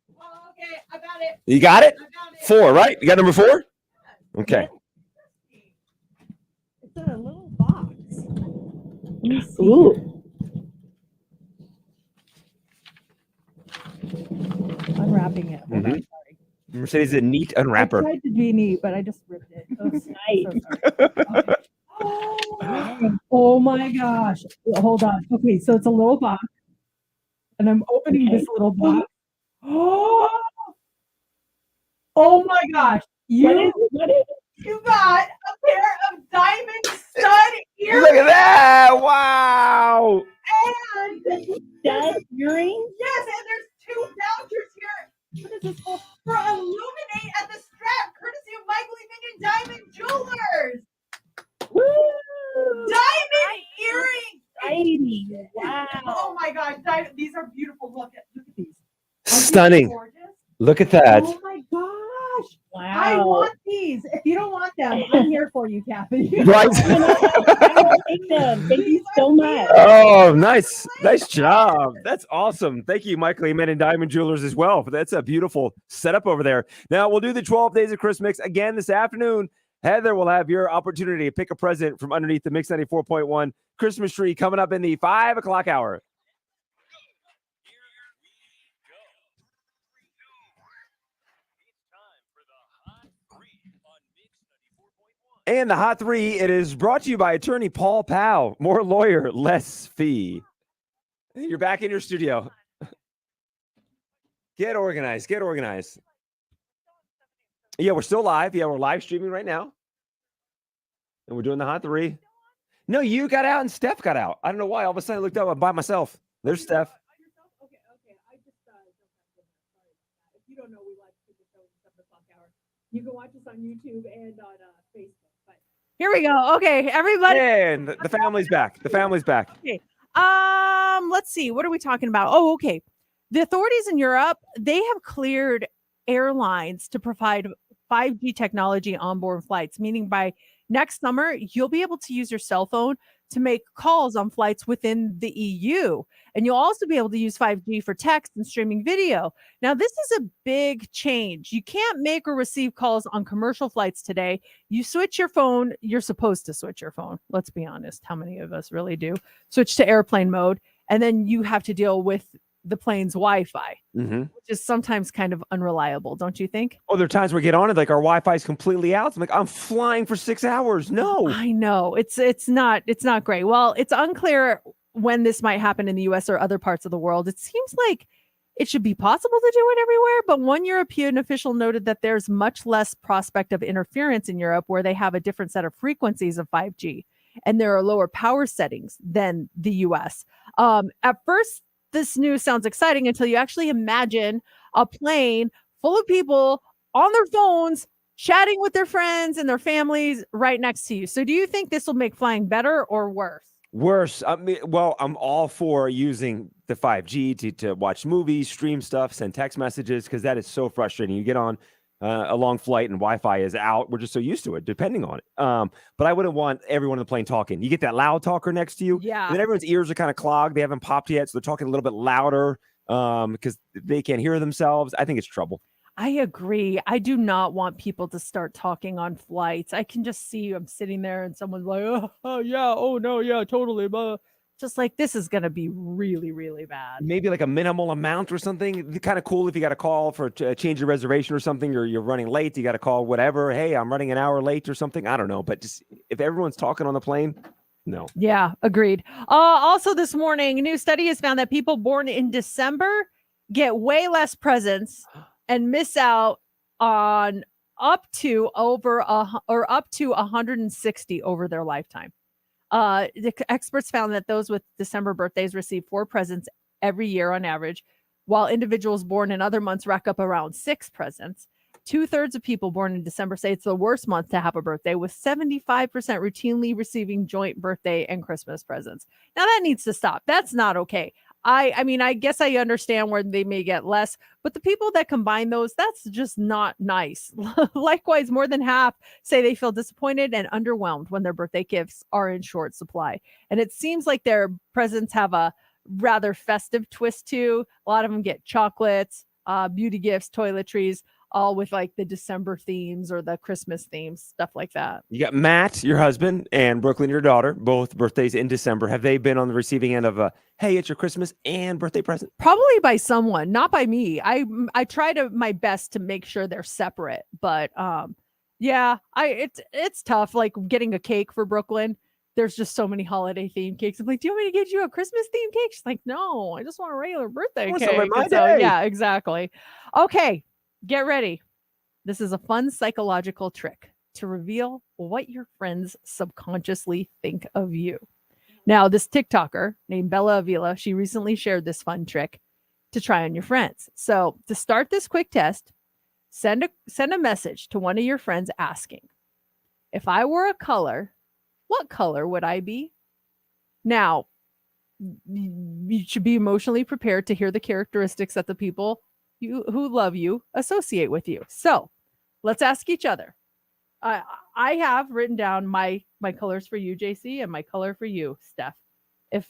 Okay, I got it. You got it? 4, right? You got number 4? Okay. It's in a little box. Let me see. Ooh. Unwrapping it. Hold on, sorry. Mercedes, a neat I unwrapper. tried to be neat, but I just ripped it. Oh, Nice. oh my gosh. Hold on. Okay, so it's a little box. And I'm opening this little box. Oh my gosh. What is You got a pair of diamond stud earrings. Look at that! Wow! And that earring? yes, and there's 2 vouchers here. What is this for? For Illuminate at the Strap, courtesy of Michael E. Minion Diamond Jewelers. Woo! Diamond earrings. Exciting. Wow. Oh my gosh, these are beautiful. Look at these. Stunning. Gorgeous. Look at that. Oh my gosh. Wow. I want these. If you don't want them, I'm here for you, Kathy. Right. I will take them. Thank you so much. Oh, nice. Nice job. That's awesome. Thank you, Michael Amen and Diamond Jewelers as well. That's a beautiful setup over there. Now, we'll do the 12 Days of Chris Mix again this afternoon. Heather will have your opportunity to pick a present from underneath the Mix 94.1 Christmas tree coming up in the 5 o'clock hour. And the Hot 3, it is brought to you by attorney Paul Powell. More lawyer, less fee. You're back in your studio. Get organized. Get organized. Yeah, we're still live. Yeah, we're live streaming right now. And we're doing the Hot 3. No, you got out and Steph got out. I don't know why. All of a sudden I looked up. I'm by myself. There's Steph. Okay. I just if you don't know, we watch Super Show at 7 o'clock hour. You can watch us on YouTube and on Facebook. But Here we go. Okay, everybody. And the family's back. The family's back. Okay. Let's see. What are we talking about? Oh, okay. The authorities in Europe, they have cleared airlines to provide 5G technology on board flights, meaning by next summer, you'll be able to use your cell phone to make calls on flights within the EU. And you'll also be able to use 5G for text and streaming video. Now, this is a big change. You can't make or receive calls on commercial flights today. You switch your phone. You're supposed to switch your phone. Let's be honest. How many of us really do? Switch to airplane mode. And then you have to deal with the plane's Wi-Fi, which is sometimes kind of unreliable, don't you think? Oh, there are times where we get on it, like our Wi-Fi is completely out. I'm like, I'm flying for 6 hours. No. I know. It's not great. Well, it's unclear when this might happen in the US or other parts of the world. It seems like it should be possible to do it everywhere, but one European official noted that there's much less prospect of interference in Europe where they have a different set of frequencies of 5G and there are lower power settings than the US. At first, this news sounds exciting until you actually imagine a plane full of people on their phones chatting with their friends and their families right next to you. So do you think this will make flying better or worse? Worse. I mean, well, I'm all for using the 5G to watch movies, stream stuff, send text messages, because that is so frustrating. You get on a long flight and Wi-Fi is out. We're just so used to it, depending on it. But I wouldn't want everyone on the plane talking. You get that loud talker next to you. Yeah. And then everyone's ears are kind of clogged. They haven't popped yet, so they're talking a little bit louder because they can't hear themselves. I think it's trouble. I agree. I do not want people to start talking on flights. I can just see I'm sitting there and someone's like, oh yeah, oh no, yeah, totally. Blah. Just like, this is going to be really, really bad. Maybe like a minimal amount or something. It'd be kind of cool if you got a call for a change of reservation or something, or you're running late. You got to call whatever. Hey, I'm running an hour late or something. I don't know. But just if everyone's talking on the plane, no. Yeah, agreed. Also this morning, a new study has found that people born in December get way less presents and miss out on up to 160 over their lifetime. The experts found that those with December birthdays receive 4 presents every year on average, while individuals born in other months rack up around 6 presents. 2/3 of people born in December say it's the worst month to have a birthday, with 75% routinely receiving joint birthday and Christmas presents. Now that needs to stop. That's not okay. I mean, I guess I understand where they may get less, but the people that combine those, that's just not nice. Likewise, more than half say they feel disappointed and underwhelmed when their birthday gifts are in short supply. And it seems like their presents have a rather festive twist too. A lot of them get chocolates, beauty gifts, toiletries. all with like the December themes or the Christmas themes, stuff like that. You got Matt, your husband, and Brooklyn, your daughter, both birthdays in December. Have they been on the receiving end of a, hey, it's your Christmas and birthday present? Probably by someone, not by me. I try to my best to make sure they're separate, but yeah, it's tough. Like getting a cake for Brooklyn. There's just so many holiday themed cakes. I'm like, do you want me to get you a Christmas themed cake? She's like, no, I just want a regular birthday want cake. some on my And so, day. yeah, exactly. Okay, get ready. This is a fun psychological trick to reveal what your friends subconsciously think of you. Now, this TikToker named Bella Avila, she recently shared this fun trick to try on your friends. So to start this quick test, send a message to one of your friends asking, if I were a color, what color would I be? Now, you should be emotionally prepared to hear the characteristics that the people who love you associate with you. So let's ask each other. I have written down my colors for you, JC, and my color for you, Steph. If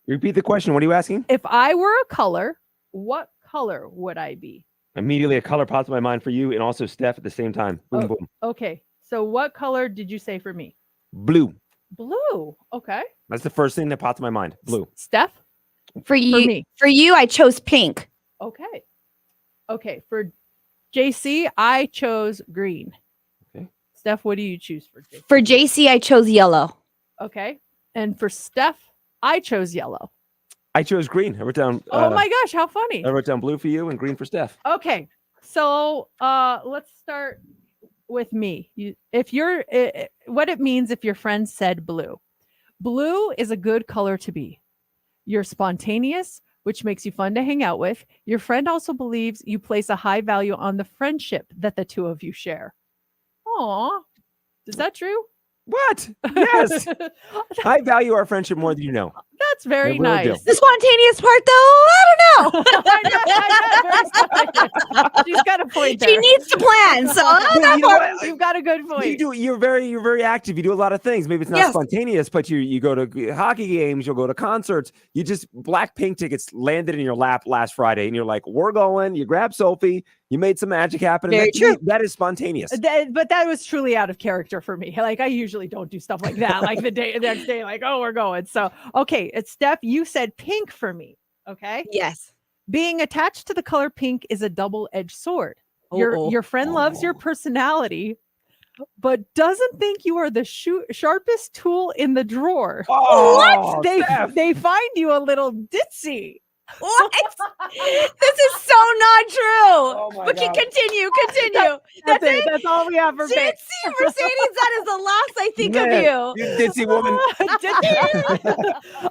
Repeat the question. What are you asking? if I were a color, what color would I be? Immediately, a color pops in my mind for you, and also Steph at the same time. Boom, Oh. boom. Okay, so what color did you say for me? Blue. Blue. Okay. That's the first thing that pops in my mind. Blue. Steph? For you, me. for you, I chose pink. Okay. Okay. For JC, I chose green. Okay. Steph, what do you choose for JC? For JC, I chose yellow. Okay. And for Steph, I chose yellow. I chose green. I wrote down. Oh my gosh, how funny. I wrote down blue for you and green for Steph. Okay. So let's start with me. What it means if your friend said blue. Blue is a good color to be. You're spontaneous, which makes you fun to hang out with. Your friend also believes you place a high value on the friendship that the two of you share. Aw, is that true? What? Yes. I value our friendship more than you know. That's very I really do. nice. The spontaneous part, though, I don't know. She's got a point there. She needs to plan, so But that you know part- what? You've got a good point. You're very active. You do a lot of things. Maybe it's not Yes. spontaneous, but you go to hockey games, you'll go to concerts. You just Blackpink tickets landed in your lap last Friday, and you're like, we're going. You grab Sophie, you made some magic happen. and Very that, to me, true. that is spontaneous. But that was truly out of character for me. Like I usually don't do stuff like that. Like the next day, like, oh, we're going. So okay, it's Steph. You said pink for me. Okay. Yes. Being attached to the color pink is a double-edged sword. Uh-oh. Your friend loves your personality, but doesn't think you are the sharpest tool in the drawer. Oh, They Steph. they find you a little ditzy. What? This is so not true. my Okay, God. continue. That's it. That's all we have for me. Ditzy Mercedes, that is the last I think Man, of you. You ditzy woman.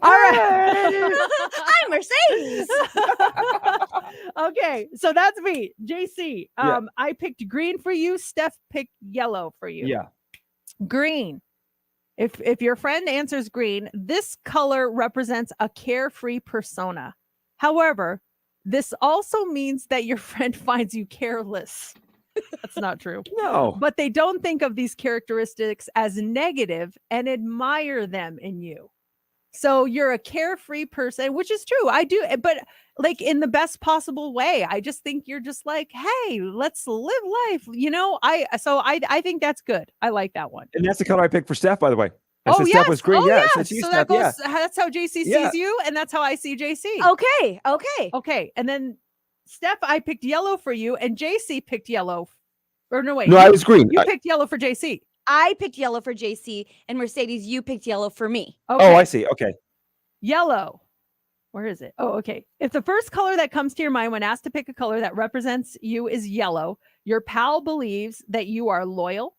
All right. I'm Mercedes. Okay, so that's me, JC. Yeah. I picked green for you. Steph picked yellow for you. Yeah. Green. If your friend answers green, this color represents a carefree persona. However, this also means that your friend finds you careless. That's not true. No. But they don't think of these characteristics as negative and admire them in you. So you're a carefree person, which is true. I do, but like in the best possible way. I just think you're just like, hey, let's live life. You know, I think that's good. I like that one. And that's the color I picked for Steph, by the way. I said Steph was green. Oh, yeah. yes. That's you, So Steph. that goes, Yeah. that's how JC Yeah. sees you, and that's how I see JC. Okay. Okay. And then Steph, I picked yellow for you, and JC picked yellow. Or no, wait. No, I was green. You picked yellow for JC. I picked yellow for JC, and Mercedes, you picked yellow for me. Okay. Oh, I see. Okay. Yellow. Where is it? Oh, okay. If the first color that comes to your mind when asked to pick a color that represents you is yellow, your pal believes that you are loyal,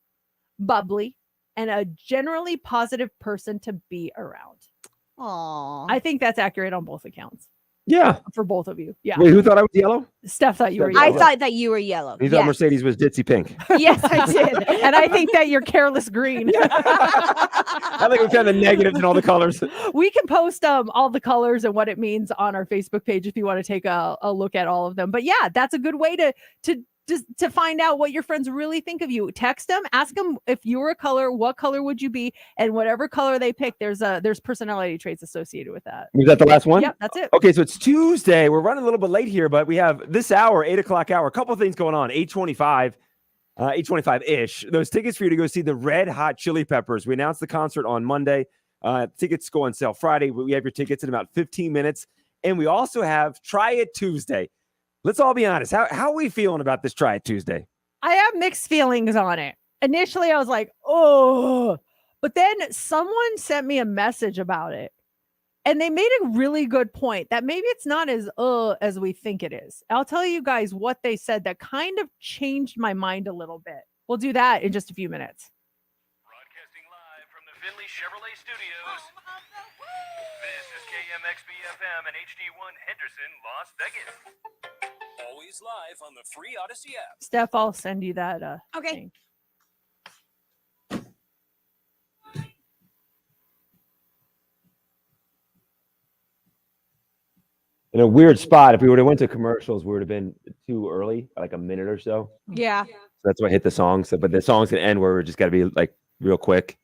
bubbly, and a generally positive person to be around. Aww. I think that's accurate on both accounts Yeah. for both of you. Yeah. Wait, who thought I was yellow? Steph thought you were Steph- I yellow. thought that you were yellow. You thought Yes. Mercedes was ditzy pink. Yes, I did. And I think that you're careless green. I think we found the negatives in all the colors. We can post all the colors and what it means on our Facebook page if you want to take a look at all of them. But yeah, that's a good way to just to find out what your friends really think of you. Text them, ask them if you were a color, what color would you be? And whatever color they pick, there's personality traits associated with that. Was that the last one? Yep, that's it. Okay, so it's Tuesday. We're running a little bit late here, but we have this hour, 8 o'clock hour, a couple of things going on. 8:25-ish. Those tickets for you to go see the Red Hot Chili Peppers. We announced the concert on Monday. Tickets go on sale Friday. We have your tickets in about 15 minutes. And we also have Try It Tuesday. Let's all be honest. How are we feeling about this Try It Tuesday? I have mixed feelings on it. Initially, I was like, oh, but then someone sent me a message about it. And they made a really good point that maybe it's not as we think it is. I'll tell you guys what they said that kind of changed my mind a little bit. We'll do that in just a few minutes. Broadcasting live from the Finley Chevrolet Studios. This is KMXB-FM and HD1 Henderson, Las Vegas. Always live on the free Odyssey app. Steph, I'll send you that. Okay. Thing. In a weird spot. If we would have went to commercials, we would have been too early, like a minute or so. Yeah. So that's why I hit the song. So, but the song's gonna end where we just got to be like real quick.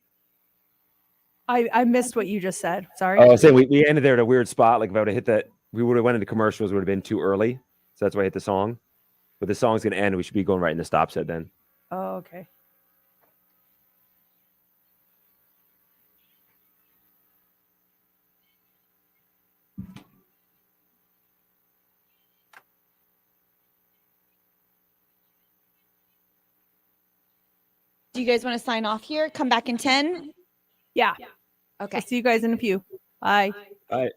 I missed what you just said. Sorry. Oh, I was saying we ended there at a weird spot. Like if I would have hit that, we would have went into commercials. Would have been too early. So that's why I hit the song. But the song's gonna end. We should be going right into stop set then. Oh, okay. Do you guys want to sign off here? Come back in 10? Yeah. Okay. I'll see you guys in a few. Bye. All right.